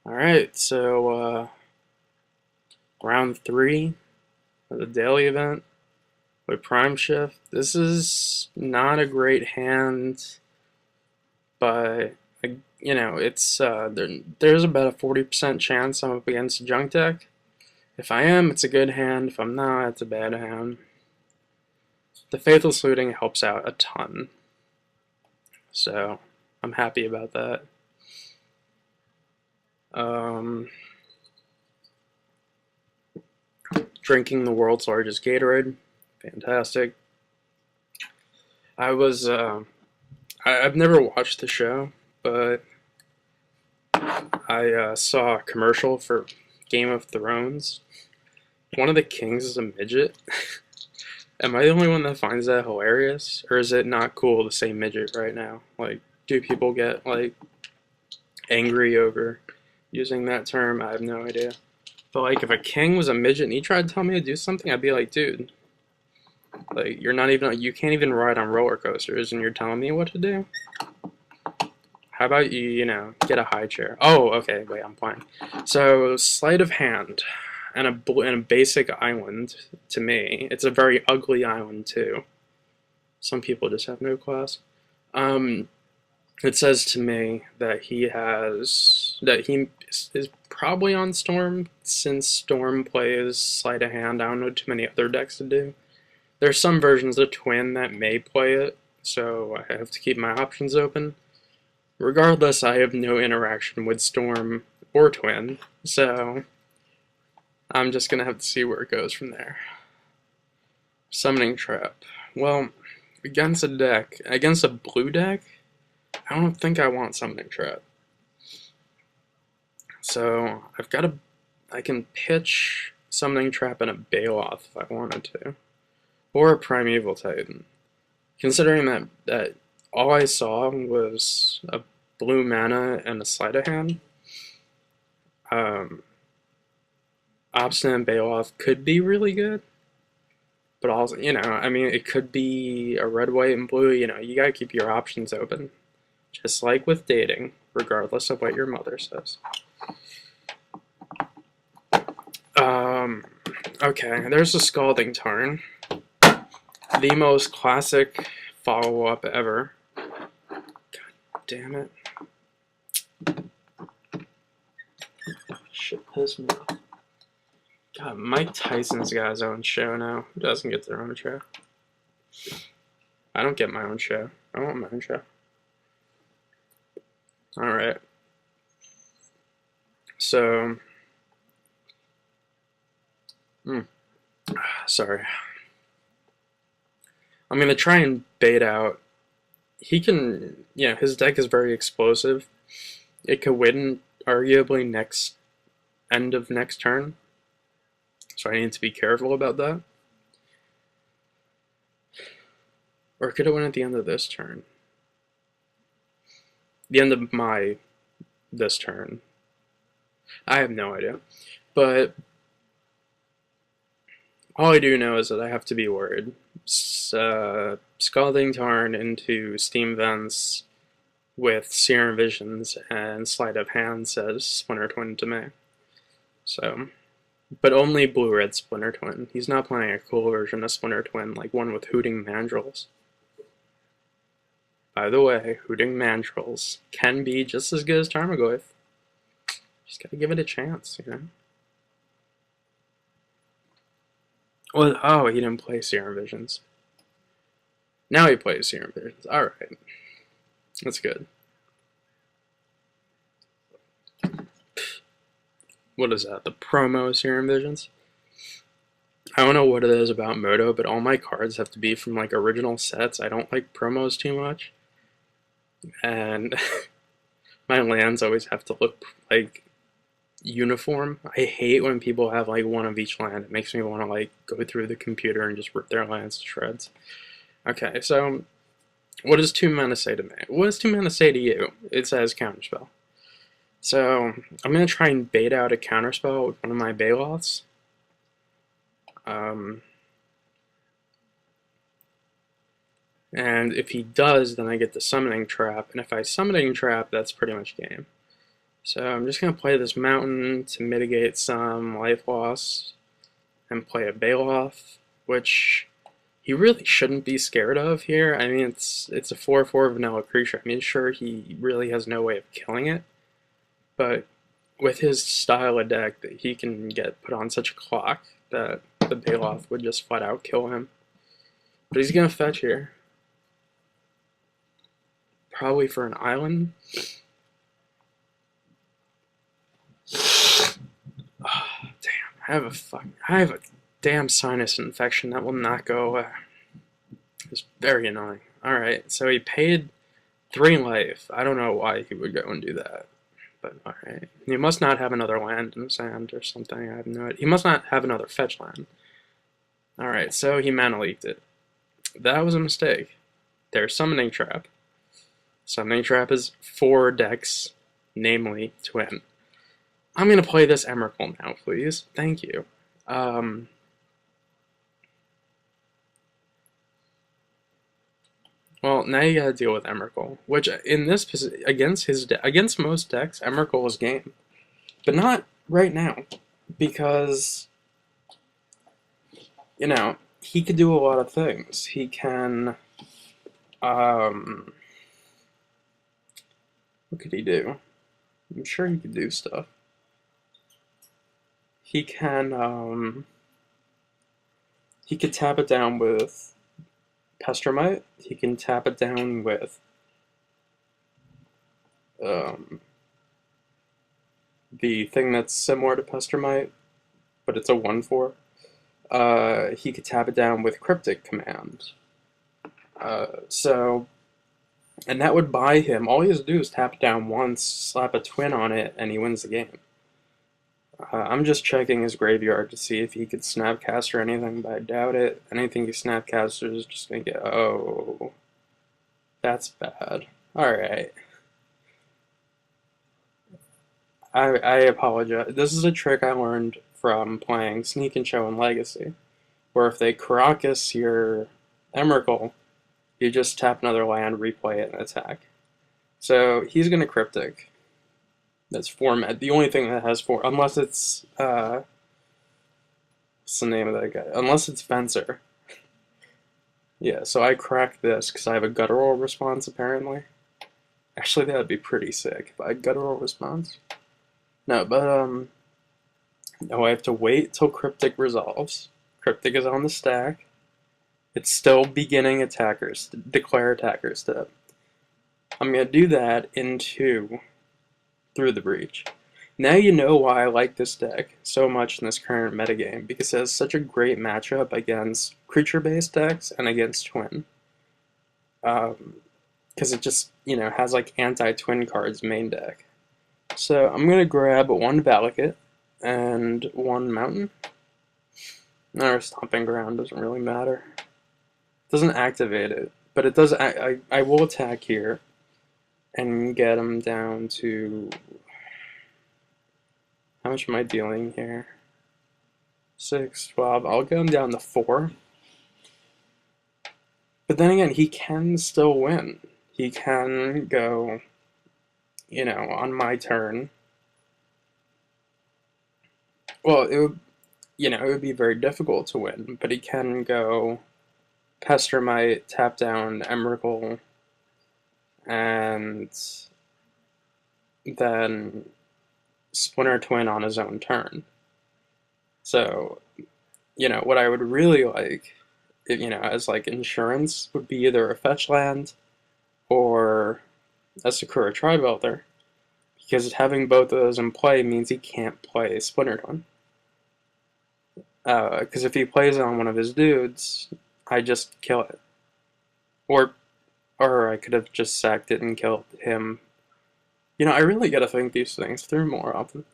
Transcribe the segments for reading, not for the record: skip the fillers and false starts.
Alright, so round 3 of the daily event with Prime Shift. This is not a great hand, but there's about a 40% chance I'm up against a junk deck. If I am, it's a good hand. If I'm not, it's a bad hand. The Faithless Looting helps out a ton, so I'm happy about that. Drinking the world's largest Gatorade, fantastic. I've never watched the show, but I saw a commercial for Game of Thrones. One of the kings is a midget. Am I the only one that finds that hilarious, or is it not cool to say midget right now? Like, do people get like angry over using that term? I have no idea. But like, if a king was a midget and he tried to tell me to do something, I'd be like, dude, like you can't even ride on roller coasters, and you're telling me what to do. How about you get a high chair? Oh, okay, wait, I'm playing. So, sleight of hand and a basic island, to me, it's a very ugly island, too. Some people just have no class. It says to me that he is probably on Storm, since Storm plays sleight of hand. I don't know too many other decks to do. There's some versions of Twin that may play it, so I have to keep my options open. Regardless, I have no interaction with Storm or Twin, so I'm just gonna have to see where it goes from there. Summoning Trap. Well, against a blue deck, I don't think I want Summoning Trap. So I can pitch Summoning Trap and a Baloth if I wanted to, or a Primeval Titan. Considering that all I saw was a blue mana and a sleight of hand, Obstinate Baloth could be really good, but also, I mean, it could be a red, white, and blue. You gotta keep your options open, just like with dating, regardless of what your mother says. Okay, there's a Scalding Tarn, the most classic follow-up ever. God damn it. Shit piss me off. God, Mike Tyson's got his own show now. Who doesn't get their own show? I don't get my own show. I want my own show. Alright. So... sorry. I'm going to try and bait out. He can... his deck is very explosive. It could win, arguably, end of next turn. So I need to be careful about that. Or could it win at the end of this turn? The end of this turn. I have no idea. But all I do know is that I have to be worried. Scalding Tarn into Steam Vents with Serum Visions and Sleight of Hand says Splinter Twin to me. So, but only blue-red Splinter Twin. He's not playing a cool version of Splinter Twin, like one with Hooting Mandrills. By the way, Hooting Mandrills can be just as good as Tarmogoyf. Just gotta give it a chance, Well, oh, he didn't play Serum Visions. Now he plays Serum Visions. Alright. That's good. What is that? The promo Serum Visions? I don't know what it is about Moto, but all my cards have to be from like original sets. I don't like promos too much. And my lands always have to look like uniform. I hate when people have like one of each land. It makes me want to like go through the computer and just rip their lands to shreds. Okay, so what does 2 mana say to me? What does 2 mana say to you? It says Counterspell. So I'm going to try and bait out a Counterspell with one of my Baloths. And if he does, then I get the Summoning Trap. And if I Summoning Trap, that's pretty much game. So I'm just going to play this mountain to mitigate some life loss and play a Baloth, which he really shouldn't be scared of here. I mean, it's a 4/4 vanilla creature. I mean, sure, he really has no way of killing it, but with his style of deck, that he can get put on such a clock that the Baloth would just flat out kill him. But he's going to fetch here. Probably for an island. Oh, damn, I have a damn sinus infection that will not go away. It's very annoying. Alright, so he paid 3 life. I don't know why he would go and do that. But alright. He must not have another land in the sand or something. I have no idea. He must not have another fetch land. Alright, so he mana leaked it. That was a mistake. There's Summoning Trap. Summoning Trap is 4 decks, namely Twin. I'm going to play this Emrakul now, please. Thank you. Well, now you gotta deal with Emrakul, which in this against most decks, Emrakul is game, but not right now, because you know he could do a lot of things. He can, what could he do? I'm sure he could do stuff. He can, he could tap it down with Pestermite. He can tap it down with the thing that's similar to Pestermite, but it's a 1/4. He could tap it down with Cryptic Command. And that would buy him. All he has to do is tap it down once, slap a twin on it, and he wins the game. I'm just checking his graveyard to see if he could Snapcaster anything, but I doubt it. Anything he Snapcasters is just gonna get. Oh, that's bad. Alright. I apologize. This is a trick I learned from playing Sneak and Show and Legacy, where if they Karakas your Emrakul, you just tap another land, replay it, and attack. So he's gonna Cryptic. That's format. The only thing that has 4, unless it's what's the name of that guy? Unless it's Fencer. Yeah, so I cracked this because I have a guttural response apparently. Actually, that would be pretty sick if I had guttural response. No, but no, I have to wait till Cryptic resolves. Cryptic is on the stack. It's still beginning attackers, declare attacker step. I'm gonna do that into Through the Breach. Now you know why I like this deck so much in this current metagame, because it has such a great matchup against creature-based decks and against Twin. Because it just, has like anti-Twin cards main deck. So I'm going to grab 1 Valakut and 1 Mountain. Our Stomping Ground doesn't really matter. It doesn't activate it, but it does. I will attack here and get him down to. How much am I dealing here? 6, 12. I'll get him down to 4. But then again, he can still win. He can go, on my turn. Well, it would be very difficult to win, but he can go Pestermite, tap down Emrakul, and then Splinter Twin on his own turn. So, what I would really like, as like insurance, would be either a fetch land or a Sakura Tribelter, because having both of those in play means he can't play Splinter Twin. Because if he plays on one of his dudes, I just kill it. Or I could have just sacked it and killed him. I really gotta think these things through more often.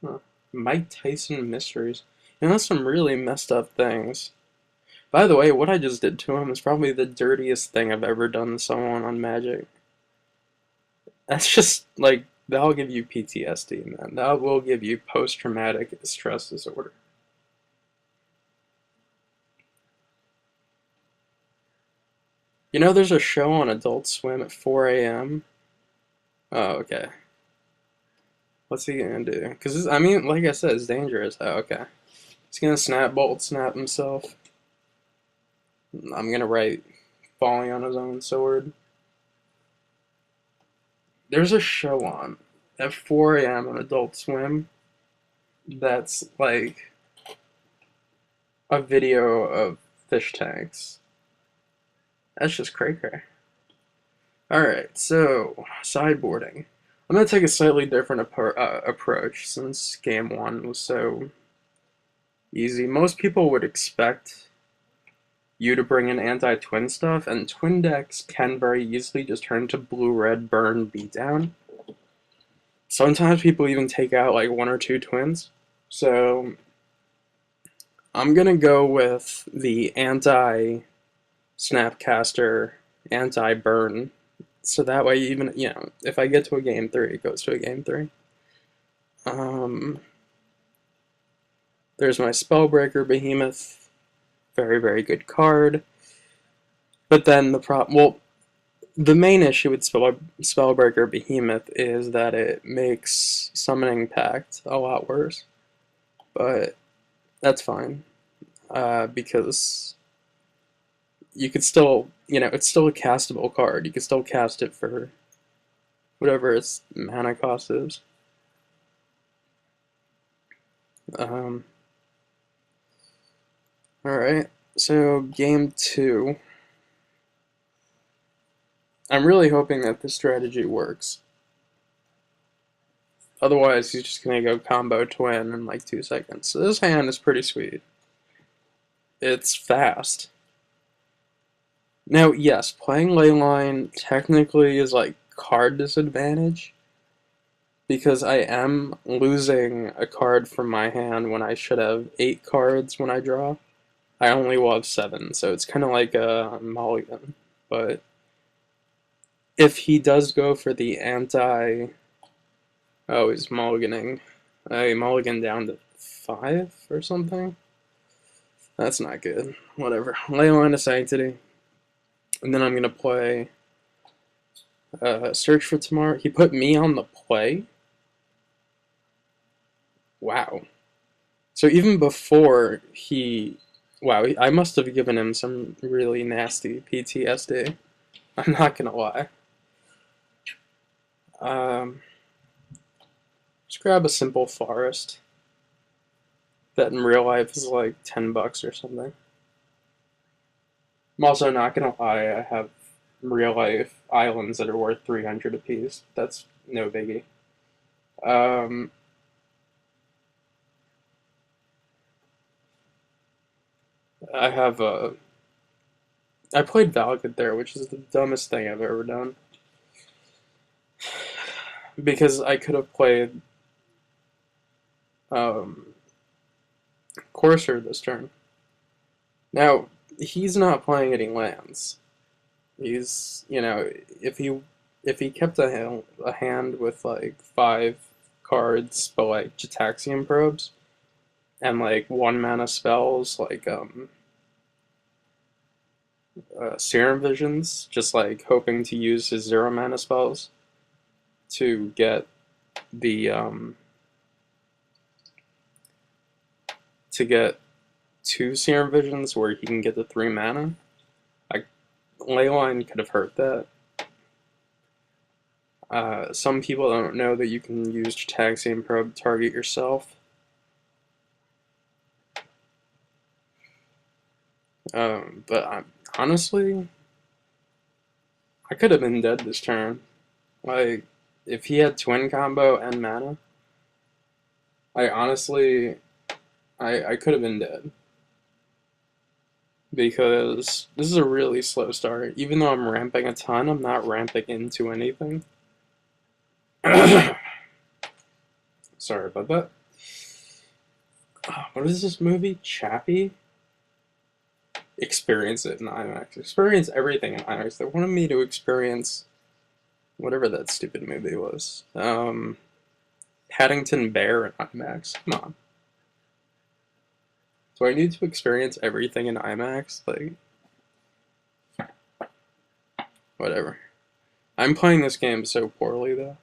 Huh. Mike Tyson Mysteries. That's some really messed up things. By the way, what I just did to him is probably the dirtiest thing I've ever done to someone on Magic. That's just, that'll give you PTSD, man. That will give you post-traumatic stress disorder. There's a show on Adult Swim at 4 a.m. Oh, okay. What's he gonna do? Because, I mean, like I said, it's dangerous. Oh, okay. He's gonna bolt snap himself. I'm gonna write falling on his own sword. There's a show on at 4 a.m. on Adult Swim that's like a video of fish tanks. That's just cray cray. Alright, so sideboarding. I'm gonna take a slightly different approach since game one was so easy. Most people would expect you to bring in anti-twin stuff, and twin decks can very easily just turn to blue-red burn beatdown. Sometimes people even take out like one or two twins. So I'm gonna go with the anti-snapcaster, anti-burn. So that way, even, you know, if I get to a game 3, it goes to a game 3. There's my Spellbreaker Behemoth. Very, very good card. But then the main issue with Spellbreaker Behemoth is that it makes Summoning Pact a lot worse. But that's fine. Because you could still, you know, it's still a castable card. You could still cast it for whatever its mana cost is. Alright, so game 2. I'm really hoping that this strategy works. Otherwise, he's just gonna go combo twin in like 2 seconds. So this hand is pretty sweet. It's fast. Now, yes, playing Leyline technically is like card disadvantage, because I am losing a card from my hand when I should have 8 cards when I draw. I only will have 7, so it's kind of like a mulligan. But if he does go for the anti... Oh, he's mulliganing. I mulligan down to 5 or something? That's not good. Whatever. Leyline of Sanctity. And then I'm going to play Search for Tomorrow. He put me on the play? Wow. So even before he... Wow, I must have given him some really nasty PTSD. I'm not going to lie. Just grab a simple forest that in real life is like $10 or something. I'm also not gonna lie, I have real life islands that are worth 300 apiece. That's no biggie. I have I played Valakut there, which is the dumbest thing I've ever done. Because I could have played Courser this turn. Now, he's not playing any lands. He's, you know, if he kept a hand with like 5 cards, but like Gitaxian Probes, and like 1 mana spells like Serum Visions, just like hoping to use his 0 mana spells to get the to get 2 Serum Visions where he can get the 3 mana. Like, Leyline could have hurt that. Some people don't know that you can use Gitaxian Probe to target yourself. But honestly, I could have been dead this turn. Like, if he had twin combo and mana, I honestly, I could have been dead. Because this is a really slow start. Even though I'm ramping a ton, I'm not ramping into anything. Sorry about that. What is this movie? Chappie? Experience it in IMAX. Experience everything in IMAX. They wanted me to experience whatever that stupid movie was. Paddington Bear in IMAX. Come on. Do I need to experience everything in IMAX? Like, whatever. I'm playing this game so poorly though.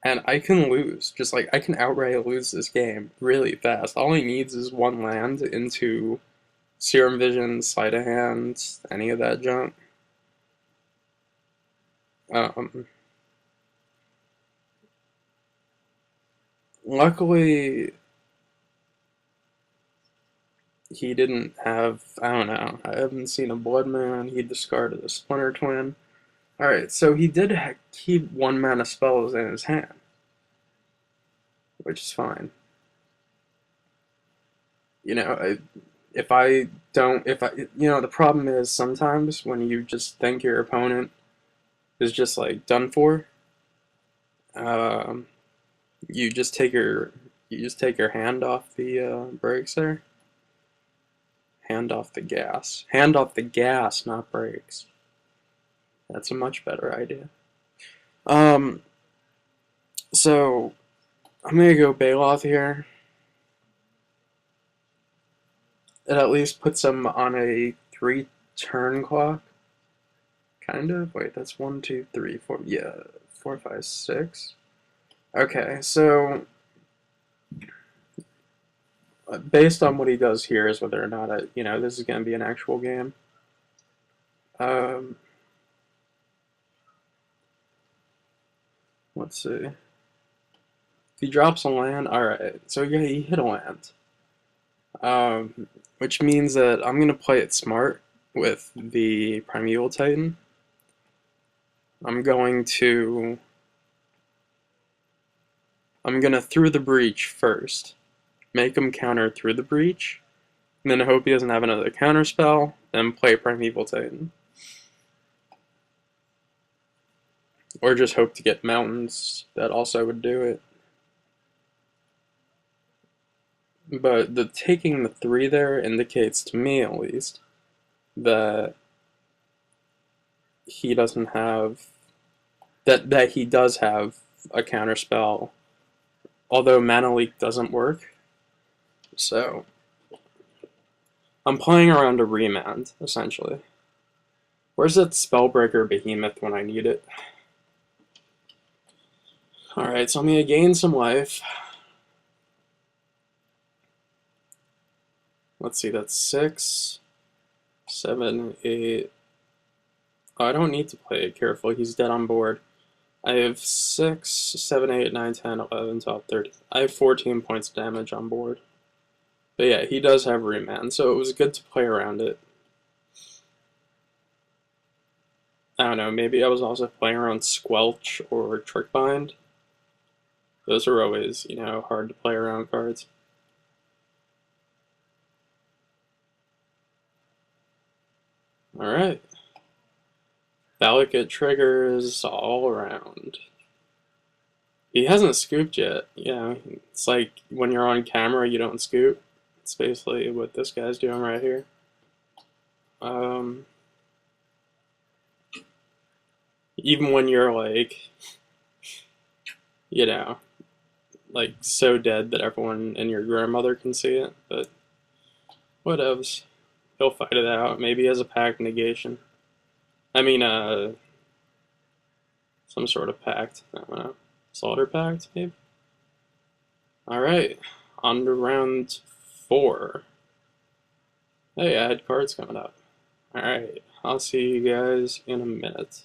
And I can lose. Just like I can outright lose this game really fast. All he needs is one land into Serum Vision, Sleight of Hand, any of that junk. Luckily, he didn't have, I don't know, I haven't seen a Blood Moon. He discarded a Splinter Twin. Alright, so he did keep 1 mana spells in his hand, which is fine. You know, if I don't, the problem is sometimes when you just think your opponent is just like done for, um, you just take your hand off the brakes there. Hand off the gas. Hand off the gas, not brakes. That's a much better idea. So I'm gonna go Baloth here. It at least puts him on a 3-turn clock. Kind of. Wait, that's 1, 2, 3, 4. Yeah, 4, 5, 6. Okay, so based on what he does here is whether or not this is going to be an actual game. Let's see. If he drops a land, alright, so yeah, he hit a land. Which means that I'm going to play it smart with the Primeval Titan. I'm going to Through the Breach first. Make him counter Through the Breach, and then hope he doesn't have another counter spell, then play Primeval Titan. Or just hope to get mountains, that also would do it. But taking the 3 there indicates, to me at least, that he doesn't have, that he does have a counter spell, although Mana Leak doesn't work. So I'm playing around a Remand, essentially. Where's that Spellbreaker Behemoth when I need it? Alright, so I'm going to gain some life. Let's see, that's 6, 7, 8. Oh, I don't need to play it careful, he's dead on board. I have 6, 7, 8, 9, 10, 11, 12, 13. I have 14 points of damage on board. But yeah, he does have Remand, so it was good to play around it. I don't know, maybe I was also playing around Squelch or Trickbind. Those are always, hard to play around cards. Alright. Valakut triggers all around. He hasn't scooped yet. It's like when you're on camera, you don't scoop. It's basically what this guy's doing right here. Even when you're like, like so dead that everyone and your grandmother can see it, but whatevs. He'll fight it out. Maybe he has a pact negation. I mean, some sort of pact. I don't know. Slaughter pact, maybe? Alright. On to round 4. Hey, I had cards coming up. Alright. I'll see you guys in a minute.